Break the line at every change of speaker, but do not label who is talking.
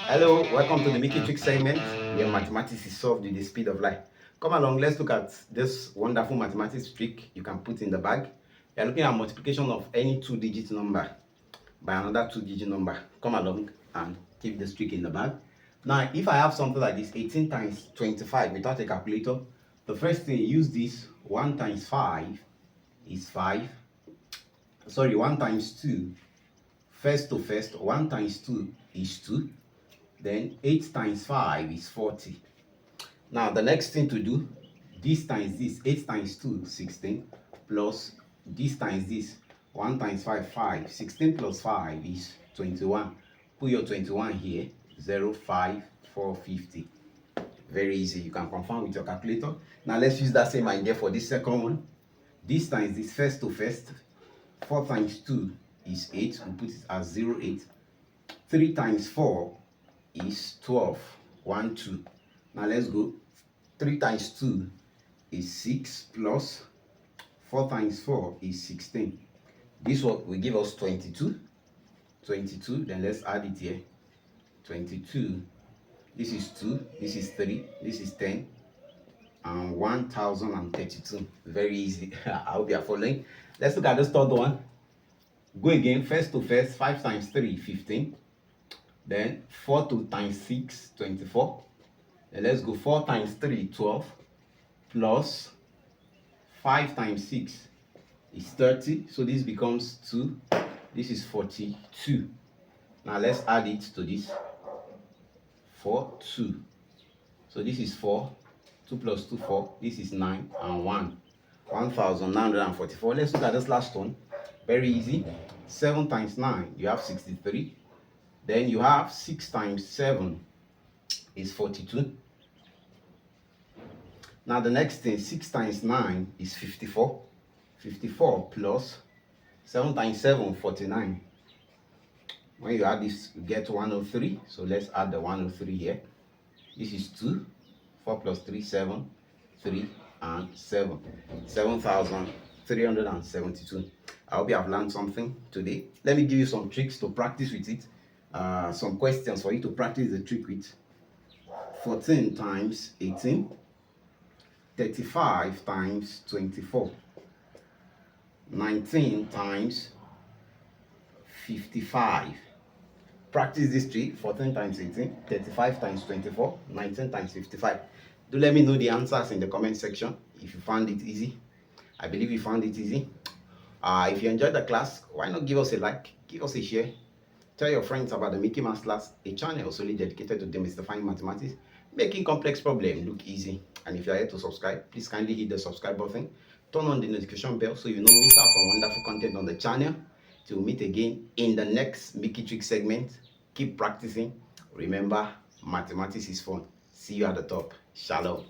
Hello, welcome to the Mickey Trick segment where mathematics is solved with the speed of light. Come along, let's look at this wonderful mathematics trick you can put in the bag. You're looking at multiplication of any two-digit number by another two-digit number. Come along and keep this trick in the bag. Now, if I have something like this, 18 times 25 without a calculator, the first thing, use this. 1 times 5 is 5. Sorry, 1 times 2. First to first, 1 times 2 is 2. Then 8 times 5 is 40. Now the next thing to do, this times this, 8 times 2, 16, plus this times this, 1 times 5, 5. 16 plus 5 is 21. Put your 21 here, 0, 5, 4, 50. Very easy, you can confirm with your calculator. Now let's use that same idea for this second one. This times this, first to first, 4 times 2 is 8, we put it as 0, 8. 3 times 4 is 12, 1, 2. Now let's go. 3 times 2 is 6 plus 4 times 4 is 16. This one will give us 22. 22, then let's add it here. 22. This is 2, this is 3, this is 10, and 1032. Very easy. I hope you are following. Let's look at this third one. Go again, first to first, 5 times 3, 15. Then 4 times 6, 24. Then let's go 4 times 3, 12. Plus 5 times 6 is 30. So this becomes 2. This is 42. Now let's add it to this. 4, 2. So this is 4. 2 plus 2, 4. This is 9 and 1. 1944. Let's look at this last one. Very easy. 7 times 9, you have 63. Then you have 6 times 7 is 42. Now the next thing, 6 times 9 is 54. 54 plus 7 times 7, 49. When you add this, you get 103. So let's add the 103 here. This is 2. 4 plus 3, 7. 3 and 7. 7,372. I hope you have learned something today. Let me give you some tricks to practice with it. Some questions for you to practice the trick with. 14 times 18. 35 times 24. 19 times 55. Practice this trick. 14 times 18, 35 times 24, 19 times 55. Do let me know the answers in the comment section if you found it easy. I believe you found it easy. If you enjoyed the class, why not give us a like, give us a share. Tell your friends about the Mickey Mouse Class, a channel solely dedicated to demystifying mathematics, making complex problems look easy. And if you are yet to subscribe, please kindly hit the subscribe button. Turn on the notification bell so you don't miss out on wonderful content on the channel. Till we meet again in the next Mickey Trick segment. Keep practicing. Remember, mathematics is fun. See you at the top. Shalom.